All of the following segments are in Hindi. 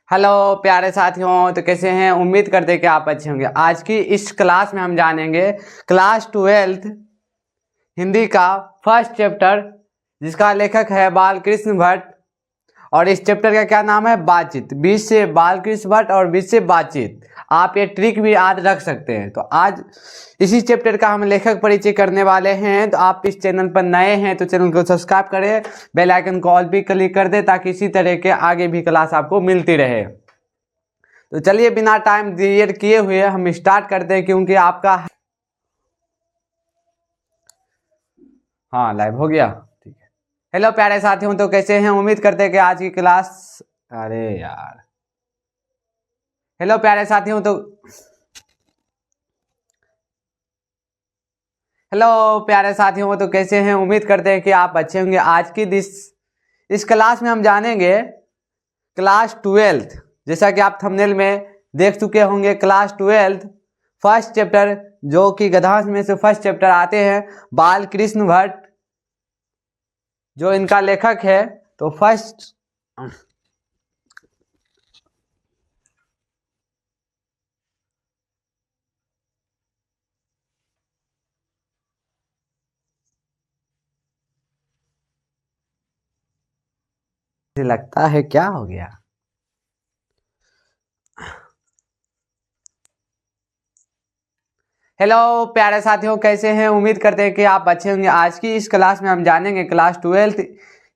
हेलो प्यारे साथियों, तो कैसे हैं। उम्मीद करते हैं कि आप अच्छे होंगे। आज की इस क्लास में हम जानेंगे क्लास 12th हिंदी का फर्स्ट चैप्टर, जिसका लेखक है बालकृष्ण भट्ट। और इस चैप्टर का क्या नाम है? बातचीत। 20 से बालकृष्ण भट्ट और 20 से बातचीत। आप ये ट्रिक भी आज रख सकते हैं। तो आज इसी चैप्टर का हम लेखक परिचय करने वाले हैं। तो आप इस चैनल पर नए हैं तो चैनल को सब्सक्राइब करें, बेल आइकन को ऑल पे क्लिक कर दें ताकि इसी तरह के आगे भी क्लास आपको मिलती रहे। तो चलिए बिना टाइम दिए किए हुए हम स्टार्ट करते हैं, क्योंकि आपका हाँ लाइव हो गया। ठीक है। हेलो प्यारे साथियों, तो कैसे हैं। उम्मीद करते हैं कि आज की क्लास अरे यार हेलो प्यारे साथियों, तो कैसे हैं। उम्मीद करते हैं कि आप अच्छे होंगे। आज की इस क्लास में हम जानेंगे क्लास 12th। जैसा कि आप थंबनेल में देख चुके होंगे, क्लास 12th फर्स्ट चैप्टर, जो कि गद्यांश में से फर्स्ट चैप्टर आते हैं बालकृष्ण भट्ट, जो इनका लेखक है। तो फर्स्ट लगता है क्या हो गया। हेलो प्यारे साथियों, कैसे हैं। उम्मीद करते हैं कि आप अच्छे होंगे। आज की इस क्लास में हम जानेंगे class 12th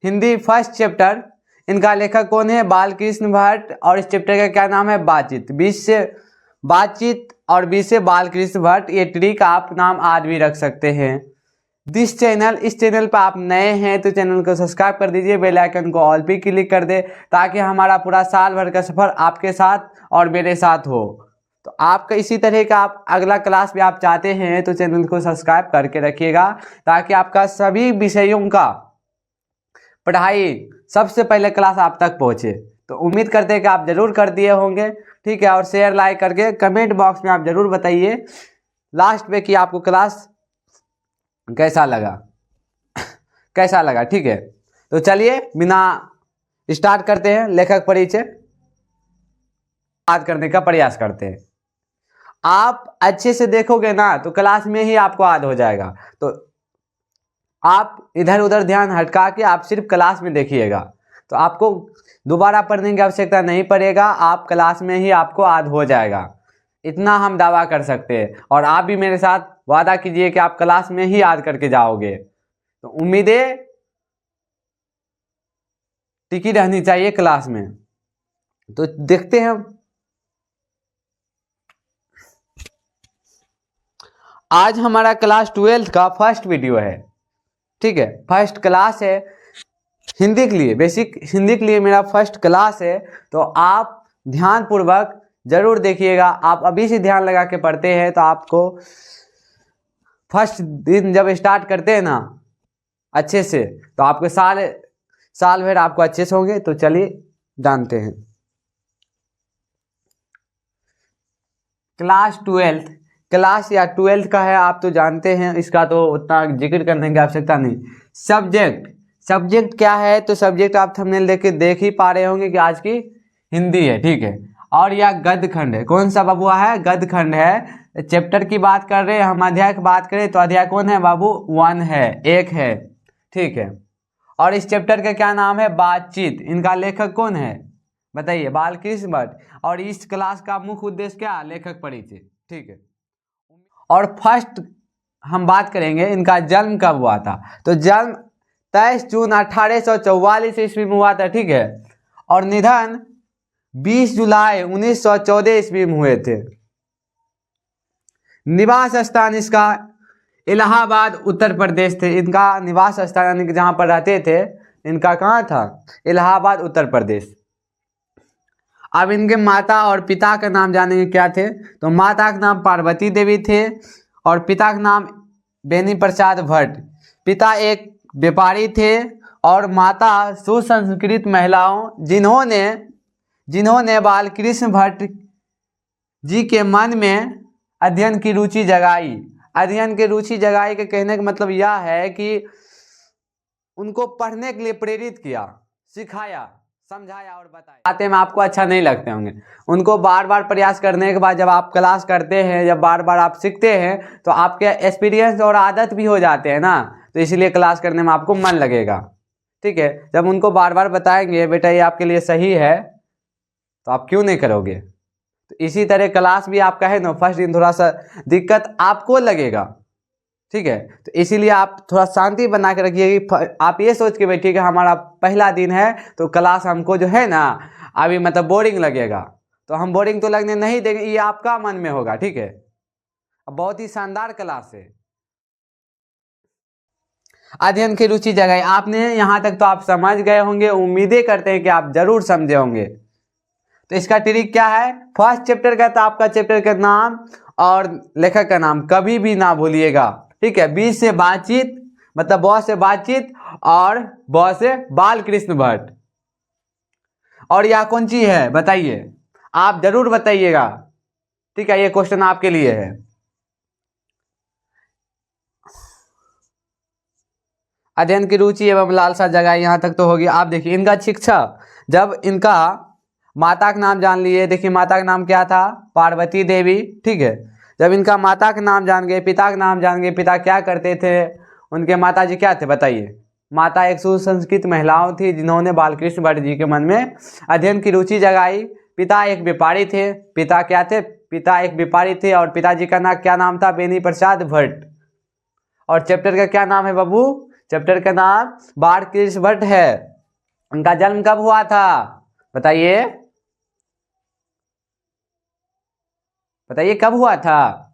Hindi first chapter. इनका लेखक कौन है? बालकृष्ण भट्ट। और इस चैप्टर का क्या नाम है? बातचीत। 20 से बातचीत और 20 से बालकृष्ण भट्ट। ये ट्रिक आप नाम आज भी रख सकते हैं। इस चैनल पर आप नए हैं तो चैनल को सब्सक्राइब कर दीजिए, बेल आइकन को ऑल पे क्लिक कर दे ताकि हमारा पूरा साल भर का सफर आपके साथ और मेरे साथ हो। तो आपका इसी तरह का आप अगला क्लास भी आप चाहते हैं तो चैनल को सब्सक्राइब करके रखिएगा, ताकि आपका सभी विषयों का पढ़ाई सबसे पहले क्लास आप तक पहुंचे। तो उम्मीद करते हैं कि आप जरूर कर दिए होंगे। ठीक है। और शेयर लाइक करके कमेंट बॉक्स में आप जरूर बताइए लास्ट में कि आपको क्लास कैसा लगा। ठीक है। तो चलिए बिना स्टार्ट करते हैं लेखक परिचय याद करने का प्रयास करते हैं। आप अच्छे से देखोगे ना तो क्लास में ही आपको याद हो जाएगा। तो आप इधर उधर ध्यान हटका के आप सिर्फ क्लास में देखिएगा, तो आपको दोबारा पढ़ने की आवश्यकता नहीं पड़ेगा। आप क्लास में ही आपको याद हो जाएगा, इतना हम दावा कर सकते हैं। और आप भी मेरे साथ वादा कीजिए कि आप क्लास में ही याद करके जाओगे। तो उम्मीदें टिकी रहनी चाहिए क्लास में। तो देखते हैं आज हमारा क्लास 12th का फर्स्ट वीडियो है। ठीक है। फर्स्ट क्लास है हिंदी के लिए, बेसिक हिंदी के लिए मेरा फर्स्ट क्लास है। तो आप ध्यान पूर्वक जरूर देखिएगा। आप अभी से ध्यान लगा के पढ़ते हैं तो आपको फर्स्ट दिन जब स्टार्ट करते हैं ना अच्छे से, तो आपके साल भर आपको अच्छे से होंगे। तो चलिए जानते हैं क्लास 12th। क्लास या 12th का है, आप तो जानते हैं, इसका तो उतना जिक्र करने की आवश्यकता नहीं। सब्जेक्ट क्या है? तो सब्जेक्ट आप थंबनेल देख ही पा रहे होंगे कि आज की हिंदी है। ठीक है। और यह गद्य खंड है। कौन सा बाबू है? गद्य खंड है। चैप्टर की बात कर रहे हैं, हम अध्याय की बात करें तो अध्याय कौन है बाबू? 1 है, 1 है। ठीक है। और इस चैप्टर का क्या नाम है? बातचीत। इनका लेखक कौन है बताइए? बालकृष्ण भट्ट। और इस क्लास का मुख्य उद्देश्य क्या? लेखक परिचय। ठीक है। और फर्स्ट हम बात करेंगे इनका जन्म कब हुआ था। तो जन्म 23 जून 1844 ईस्वी में हुआ था। ठीक है। और निधन 20 जुलाई 1914 ईस्वी में हुए थे। निवास स्थान इसका इलाहाबाद उत्तर प्रदेश थे। इनका निवास स्थान यानी जहां पर रहते थे, इनका कहाँ था? इलाहाबाद उत्तर प्रदेश। अब इनके माता और पिता का नाम जानेंगे क्या थे। तो माता का नाम पार्वती देवी थे और पिता का नाम बेनी प्रसाद भट्ट। पिता एक व्यापारी थे और माता सुसंस्कृत महिलाओं, जिन्होंने बालकृष्ण भट्ट जी के मन में अध्ययन की रुचि जगाई। अध्ययन की रुचि जगाई के कहने का मतलब यह है कि उनको पढ़ने के लिए प्रेरित किया, सिखाया। समझाया और बताया बातें में आपको अच्छा नहीं लगते होंगे। उनको बार बार प्रयास करने के बाद जब आप क्लास करते हैं, जब बार बार आप सीखते हैं तो आपके एक्सपीरियंस और आदत भी हो जाते हैं ना, तो इसलिए क्लास करने में आपको मन लगेगा। ठीक है, जब उनको बार बार बताएंगे बेटा ये आपके लिए सही है तो आप क्यों नहीं करोगे। तो इसी तरह क्लास भी आपका है ना, फर्स्ट दिन थोड़ा सा दिक्कत आपको लगेगा। ठीक है, तो इसीलिए आप थोड़ा शांति बना के रखिए कि आप ये सोच के बैठिए कि हमारा पहला दिन है तो क्लास हमको जो है ना अभी मतलब बोरिंग लगेगा, तो हम बोरिंग तो लगने नहीं देंगे, ये आपका मन में होगा। ठीक है, बहुत ही शानदार क्लास है। अध्ययन की रुचि जगाई, आपने यहाँ तक तो आप समझ गए होंगे, उम्मीदें करते हैं कि आप जरूर समझे होंगे। तो इसका ट्रिक क्या है, फर्स्ट चैप्टर का तो आपका चैप्टर का नाम और लेखक का नाम कभी भी ना भूलिएगा। ठीक है, बी से बातचीत मतलब ब से बातचीत और ब से बाल कृष्ण भट्ट। और यह कौन सी है बताइए, आप जरूर बताइएगा। ठीक है, ये क्वेश्चन आपके लिए है। अध्ययन की रुचि एवं लालसा जगाई, यहाँ तक तो होगी। आप देखिए इनका शिक्षा, जब इनका माता का नाम जान लिए, देखिए माता का नाम क्या था, पार्वती देवी। ठीक है, जब इनका माता का नाम जान गए, पिता का नाम जान गए, पिता क्या करते थे, उनके माता जी क्या थे बताइए। माता एक सुसंस्कृत महिलाओं थी जिन्होंने बालकृष्ण भट्ट जी के मन में अध्ययन की रुचि जगाई। पिता एक व्यापारी थे, पिता क्या थे, पिता एक व्यापारी थे और पिताजी का नाम क्या नाम था, बेनी प्रसाद भट्ट। और चैप्टर का क्या नाम है बाबू, चैप्टर का नाम बालकृष्ण भट्ट है। उनका जन्म कब हुआ था बताइए, बताइए कब हुआ था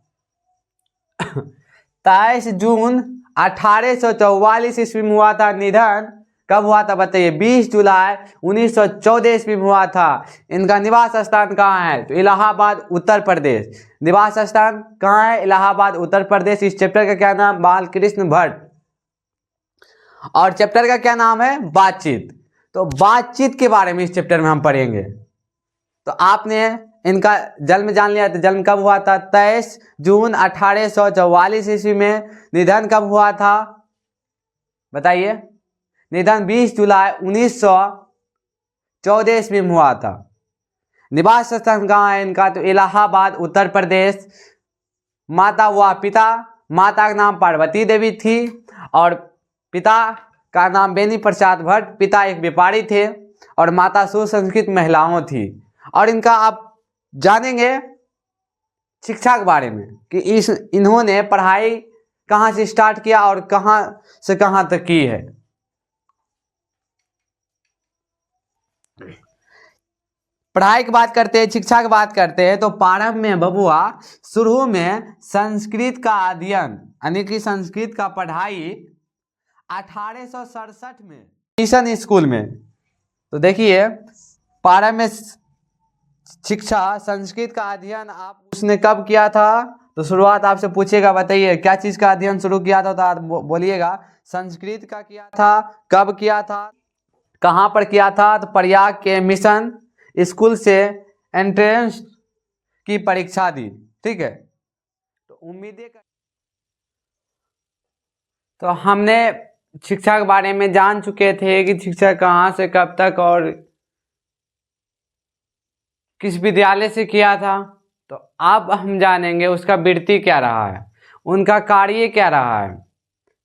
23 जून 1844 ईस्वी में हुआ था। निधन कब हुआ था बताइए, 20 जुलाई 1914 ईस्वी में हुआ था। इनका निवास स्थान कहाँ है, तो इलाहाबाद उत्तर प्रदेश। निवास स्थान कहाँ है, इलाहाबाद उत्तर प्रदेश। इस चैप्टर का क्या नाम, बालकृष्ण भट्ट। और चैप्टर का क्या नाम है, बातचीत। तो बातचीत के बारे में इस चैप्टर में हम पढ़ेंगे। तो आपने इनका जन्म जान लिया, तो जन्म कब हुआ था 23 जून 1844 ईस्वी में। निधन कब हुआ था बताइए, निधन 20 जुलाई 1914 ईस्वी में हुआ था। निवास स्थान कहाँ है इनका, तो इलाहाबाद उत्तर प्रदेश। माता व पिता, माता का नाम पार्वती देवी थी और पिता का नाम बेनी प्रसाद भट्ट। पिता एक व्यापारी थे और माता सुसंस्कृत महिलाओं थी। और इनका आप जानेंगे शिक्षा के बारे में कि इन्होंने पढ़ाई कहाँ से स्टार्ट किया और कहाँ से कहाँ तक की है। पढ़ाई की बात करते हैं, शिक्षा की बात करते हैं, तो प्रारंभ में बबुआ शुरू में संस्कृत का अध्ययन यानी कि संस्कृत का पढ़ाई 1867 में मिशन स्कूल में। तो देखिए प्रारंभ में शिक्षा संस्कृत का अध्ययन आप उसने कब किया था, तो शुरुआत आपसे पूछेगा बताइए क्या चीज का अध्ययन शुरू किया था, तो आप बोलिएगा संस्कृत का किया था। कब किया था, कहाँ पर किया था, तो प्रयाग के मिशन स्कूल से एंट्रेंस की परीक्षा दी। ठीक है, तो उम्मीदें तो हमने शिक्षा के बारे में जान चुके थे कि शिक्षा कहाँ से कब तक और किस विद्यालय से किया था। तो अब हम जानेंगे उसका वृत्ति क्या रहा है, उनका कार्य क्या रहा है,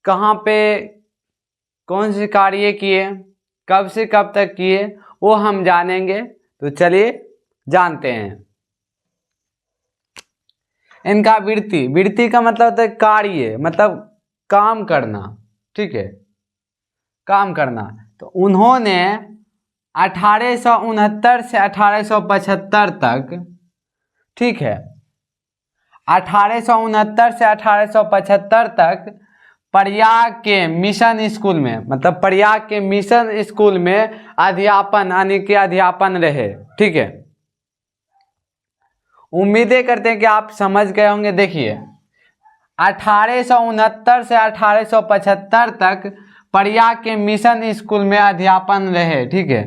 कहाँ पे कौन से कार्य किए, कब से कब तक किए, वो हम जानेंगे। तो चलिए जानते हैं इनका वृत्ति। वृत्ति का मतलब होता है कार्य, मतलब काम करना। ठीक है, काम करना। तो उन्होंने 1869 से 1875 तक, ठीक है, 1869 से 1875 तक प्रयाग के मिशन स्कूल में, मतलब प्रयाग के मिशन स्कूल में अध्यापन यानी कि अध्यापन रहे। ठीक है, उम्मीदें करते हैं कि आप समझ गए होंगे। देखिए 1869 से 1875 तक प्रयाग के मिशन स्कूल में अध्यापन रहे। ठीक है,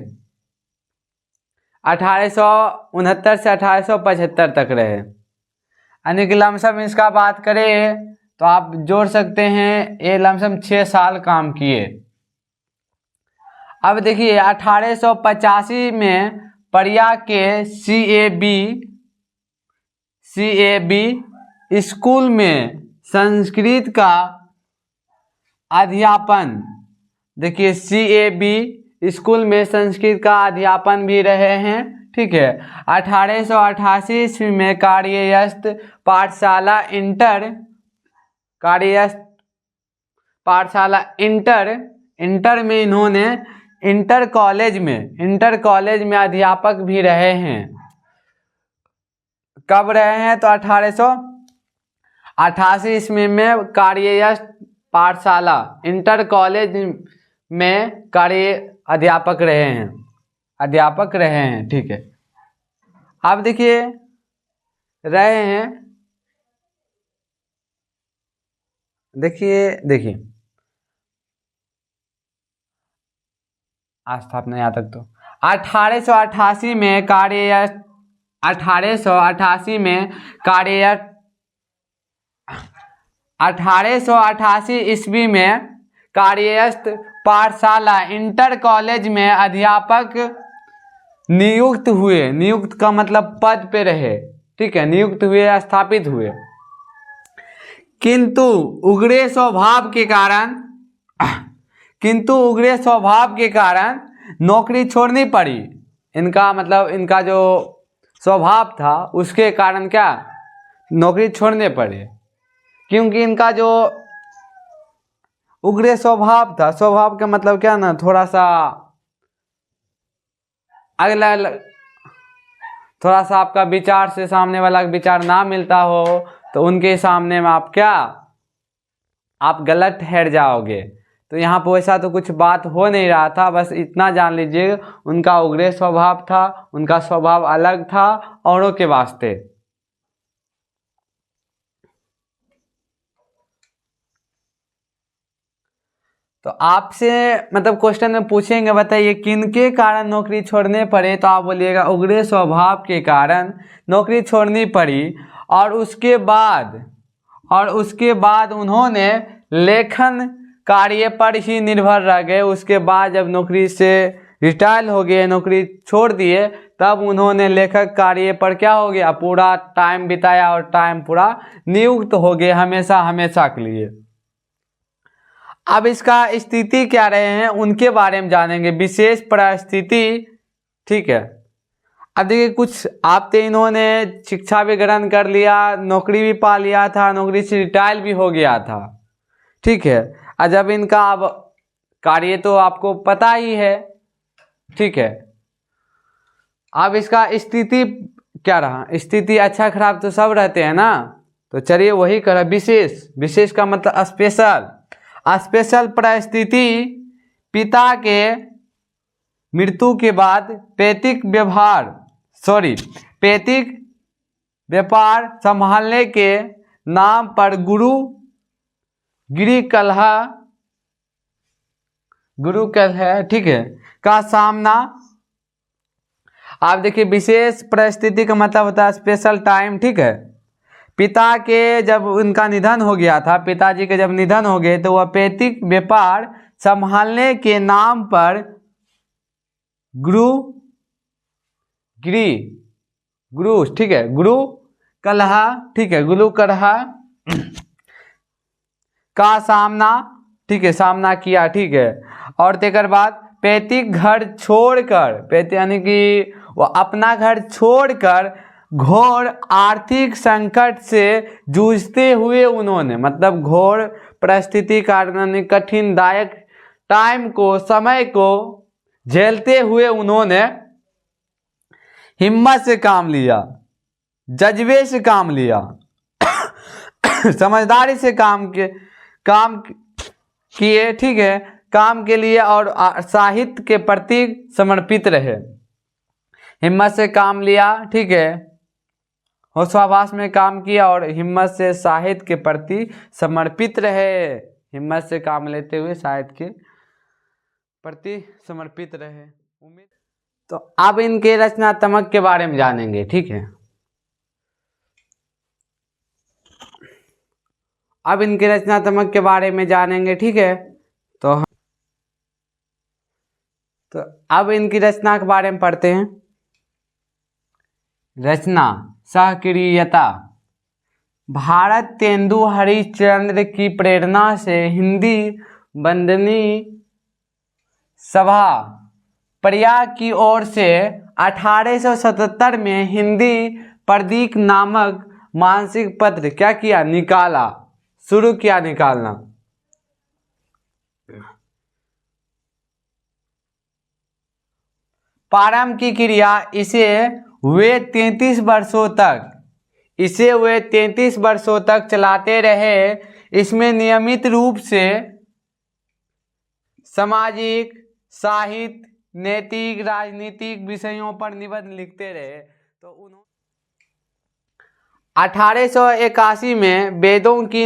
1869 से 1875 तक रहे, यानी कि लमसम इसका बात करें तो आप जोड़ सकते हैं ये लमसम 6 साल काम किए। अब देखिए 1885 में प्रयाग के CAB स्कूल में संस्कृत का अध्यापन, देखिए CAB स्कूल में संस्कृत का अध्यापन भी रहे हैं। ठीक है। 1888 ईस्वी में कार्यस्थ पाठशाला इंटर में इन्होंने इंटर कॉलेज में अध्यापक भी रहे हैं। कब रहे हैं? तो 1888 ईस्वी में कार्यस्थ पाठशाला इंटर कॉलेज में अध्यापक रहे हैं। ठीक है। अब देखिए रहे हैं, देखिए स्थापना यहाँ तक तो 1888 में कार्यस्थ 1888 ईस्वी में कार्यस्थ पाठशाला इंटर कॉलेज में अध्यापक नियुक्त का मतलब पद पे रहे। ठीक है, नियुक्त हुए, स्थापित हुए, किंतु उग्र स्वभाव के कारण नौकरी छोड़नी पड़ी। इनका जो स्वभाव था उसके कारण क्या नौकरी छोड़ने पड़े, क्योंकि इनका जो उग्र स्वभाव था, स्वभाव का मतलब क्या ना, थोड़ा सा आपका विचार से सामने वाला विचार ना मिलता हो तो उनके सामने में आप गलत ठहर जाओगे। तो यहाँ पर वैसा तो कुछ बात हो नहीं रहा था, बस इतना जान लीजिए उनका उग्र स्वभाव था, उनका स्वभाव अलग था औरों के वास्ते। तो आपसे क्वेश्चन में पूछेंगे, बताइए किनके कारण नौकरी छोड़ने पड़े, तो आप बोलिएगा उग्र स्वभाव के कारण नौकरी छोड़नी पड़ी। और उसके बाद उन्होंने लेखन कार्य पर ही निर्भर रह गए। उसके बाद जब नौकरी से रिटायर हो गए, नौकरी छोड़ दिए, तब उन्होंने लेखक कार्य पर क्या हो गया, पूरा टाइम बिताया और टाइम पूरा नियुक्त हो गए हमेशा के लिए। अब इसका स्थिति क्या रहे हैं उनके बारे में जानेंगे, विशेष परिस्थिति। ठीक है। अब देखिए कुछ आप तो इन्होंने शिक्षा भी ग्रहण कर लिया, नौकरी भी पा लिया था, नौकरी से रिटायर भी हो गया था। ठीक है। और जब इनका अब कार्य तो आपको पता ही है। ठीक है। अब इसका स्थिति क्या रहा, स्थिति अच्छा खराब तो सब रहते हैं ना, तो चलिए वही करा। विशेष का मतलब स्पेशल परिस्थिति पिता के मृत्यु के बाद पैतृक व्यापार संभालने के नाम पर गुरु कलह, ठीक है, का सामना। आप देखिए विशेष परिस्थिति का मतलब होता है स्पेशल टाइम। ठीक है। पिता के जब उनका निधन हो गया था, पिताजी के जब निधन हो गए, तो वह पैतृक व्यापार संभालने के नाम पर गुरु ठीक है, गुरु कलह, ठीक है, गुरु कलह का सामना, ठीक है, सामना किया। ठीक है। और तेकर बाद पैतृक घर छोड़कर, यानी कि वो अपना घर छोड़कर घोर आर्थिक संकट से जूझते हुए उन्होंने, घोर परिस्थिति कारण कठिनदायक समय को झेलते हुए उन्होंने हिम्मत से काम लिया, जज्बे से काम लिया, समझदारी से काम किए। ठीक है। काम के लिए और साहित्य के प्रति समर्पित रहे, हिम्मत से काम लिया। ठीक है। होशाबाश में काम किया और हिम्मत से साहित्य के प्रति समर्पित रहे, हिम्मत से काम लेते हुए साहित्य के प्रति समर्पित रहे। तो अब इनके रचनात्मक के बारे में जानेंगे। ठीक है। अब इनके रचनात्मक के बारे में जानेंगे। ठीक है। तो तो अब इनकी रचना के बारे में पढ़ते हैं। रचना सहक्रियता। भारत तेंदु हरिश्चंद्र की प्रेरणा से हिंदी वंदनी सभा प्रयाग की ओर से 1877 में हिंदी प्रदीप नामक मासिक पत्र क्या किया, निकाला, शुरू किया निकालना। प्रारंभ की क्रिया इसे वे 33 वर्षों तक चलाते रहे। इसमें नियमित रूप से सामाजिक, साहित्य, नैतिक, राजनीतिक विषयों पर निबंध लिखते रहे। तो उन्होंने 1881 में वेदों की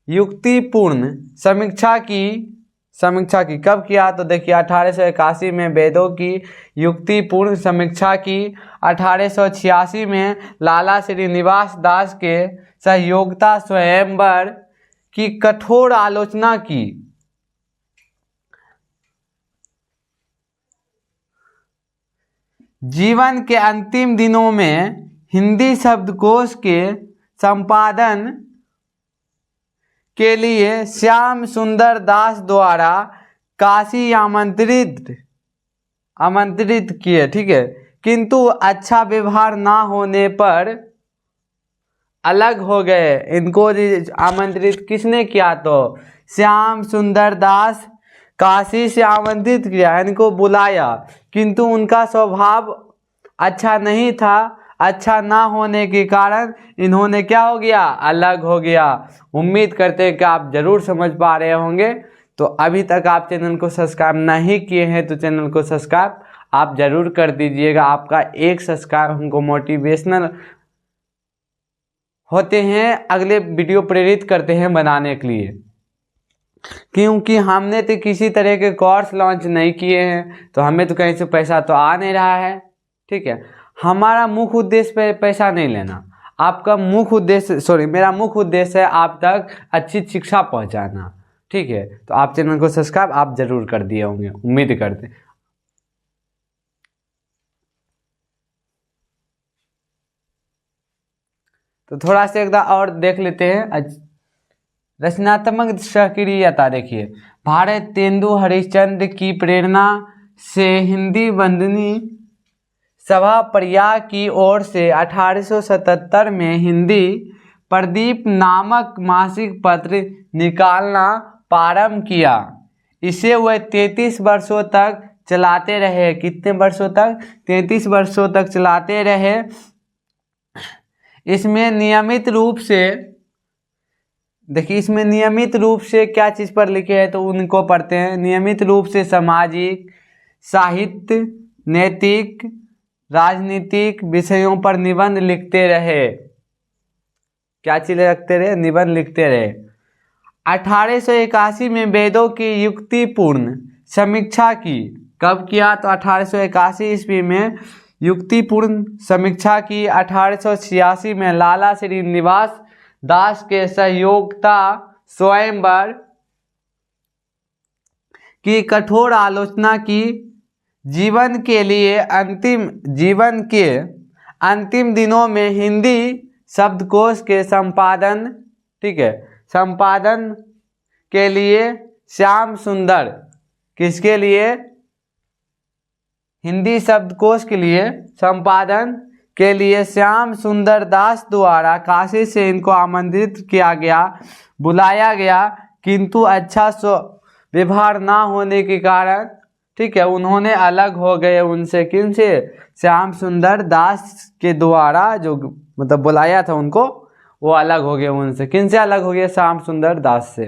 युक्तिपूर्ण समीक्षा की कब किया, तो देखिए 1881 में वेदों की युक्तिपूर्ण समीक्षा की। 1886 में लाला श्रीनिवास दास के सहयोगिता स्वयंवर की कठोर आलोचना की। जीवन के अंतिम दिनों में हिंदी शब्दकोश के संपादन के लिए श्याम सुंदर दास द्वारा काशी आमंत्रित किए, ठीक है, किंतु अच्छा व्यवहार ना होने पर अलग हो गए। इनको आमंत्रित किसने किया, तो श्याम सुंदर दास काशी से आमंत्रित किया, इनको बुलाया, किंतु उनका स्वभाव अच्छा नहीं था। अच्छा ना होने के कारण इन्होंने क्या हो गया, अलग हो गया। उम्मीद करते हैं कि आप जरूर समझ पा रहे होंगे। तो अभी तक आप चैनल को सब्सक्राइब नहीं किए हैं तो चैनल को सब्सक्राइब आप जरूर कर दीजिएगा। आपका एक सब्सक्राइब हमको मोटिवेशनल होते हैं, अगले वीडियो प्रेरित करते हैं बनाने के लिए, क्योंकि हमने तो किसी तरह के कोर्स लॉन्च नहीं किए हैं, तो हमें तो कहीं से पैसा तो आ नहीं रहा है, ठीक है। हमारा मुख्य उद्देश्य पैसा नहीं लेना, आपका मुख्य उद्देश्य मेरा मुख्य उद्देश्य है आप तक अच्छी शिक्षा पहुंचाना, ठीक है। तो आप चैनल को सब्सक्राइब आप जरूर कर दिए होंगे, उम्मीद करते हैं। तो थोड़ा सा एक और देख लेते हैं। रचनात्मक सक्रियता देखिए, भारत तेंदु हरिश्चंद्र की प्रेरणा से हिंदी वंदनी सभा प्रयाग की ओर से 1877 में हिंदी प्रदीप नामक मासिक पत्र निकालना प्रारंभ किया। इसे वह 33 वर्षों तक चलाते रहे। कितने वर्षों तक, 33 वर्षों तक चलाते रहे। इसमें नियमित रूप से देखिए, इसमें नियमित रूप से क्या चीज़ पर लिखे हैं तो उनको पढ़ते हैं। नियमित रूप से सामाजिक, साहित्य, नैतिक, राजनीतिक विषयों पर निबंध लिखते रहे। क्या चीज़ लिखते रहे, निबंध लिखते रहे। 1881 में वेदों की युक्तिपूर्ण समीक्षा की। कब किया, तो 1881 ईस्वी में युक्तिपूर्ण समीक्षा की। 1886 में लाला श्रीनिवास दास के सहयोगिता स्वयंवर की कठोर आलोचना की। जीवन के अंतिम दिनों में हिंदी शब्दकोश के संपादन, ठीक है, संपादन के लिए श्याम सुंदर, किसके लिए, हिंदी शब्दकोश के लिए संपादन के लिए श्याम सुंदर दास द्वारा काशी से इनको आमंत्रित किया गया, बुलाया गया, किंतु अच्छा व्यवहार ना होने के कारण, ठीक है, उन्होंने अलग हो गए उनसे। किनसे, श्याम सुंदर दास के द्वारा जो मतलब बुलाया था उनको, वो अलग हो गए उनसे। किनसे अलग हो गए, श्याम सुंदर दास से,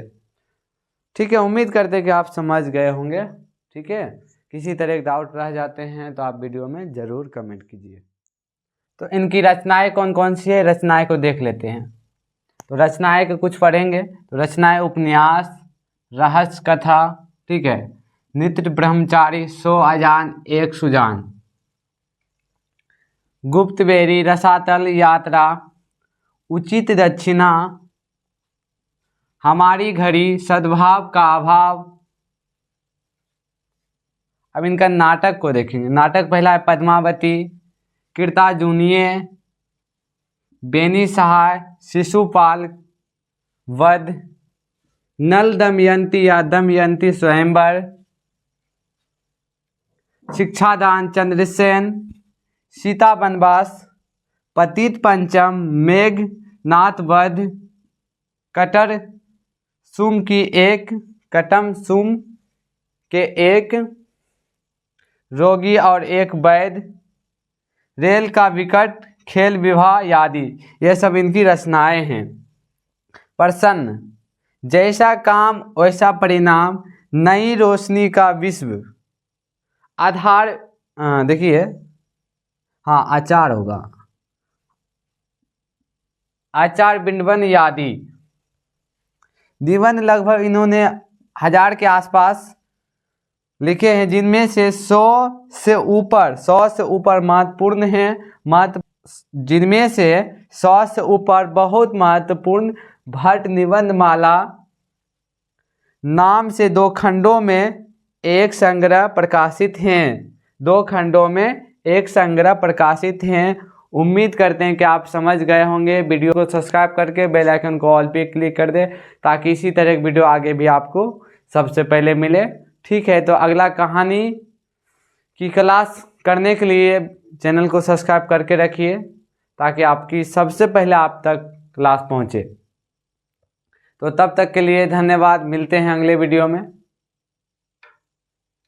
ठीक है। उम्मीद करते हैं कि आप समझ गए होंगे, ठीक है। किसी तरह के डाउट रह जाते हैं तो आप वीडियो में ज़रूर कमेंट कीजिए। तो इनकी रचनाएं कौन कौन सी है, रचनाएं को देख लेते हैं। तो रचनाएं के कुछ पढ़ेंगे। तो रचनाएं उपन्यास, रहस्य कथा, ठीक है, नित्य ब्रह्मचारी, 100 अजान एक सुजान, गुप्तबेरी, रसातल यात्रा, उचित दक्षिणा, हमारी घड़ी, सद्भाव का अभाव, अब इनका नाटक को देखेंगे। नाटक पहला है पद्मावती, कीर्ता जूनिये, बेनी सहाय, शिशुपाल वध, नल दमयंती या दमयंती स्वयंवर, शिक्षादान चंद्रसेन, सीता वनवास, पतित पंचम, मेघनाथ वध, कटर सुम की एक, कटम सुम के एक, रोगी और एक वैद, रेल का विकट, खेल विवाह आदि, ये सब इनकी रचनाएं हैं। प्रसन्न, जैसा काम वैसा परिणाम, नई रोशनी का विश्व, आधार देखिए, हाँ आचार होगा, आचार बिंडवन आदि। निबंध लगभग इन्होंने 1000 के आसपास लिखे हैं, जिनमें से 100 से ऊपर महत्वपूर्ण हैं। जिनमें से 100 से ऊपर बहुत महत्वपूर्ण भट्ट निबंध माला नाम से 2 खंडों में एक संग्रह प्रकाशित हैं। 2 खंडों में एक संग्रह प्रकाशित हैं। उम्मीद करते हैं कि आप समझ गए होंगे। वीडियो को सब्सक्राइब करके बेल आइकन को ऑल पे क्लिक कर दें, ताकि इसी तरह की वीडियो आगे भी आपको सबसे पहले मिले। ठीक है, तो अगला कहानी की क्लास करने के लिए चैनल को सब्सक्राइब करके रखिए, ताकि आपकी सबसे पहले आप तक क्लास पहुंचे। तो तब तक के लिए धन्यवाद। मिलते हैं अगले वीडियो में।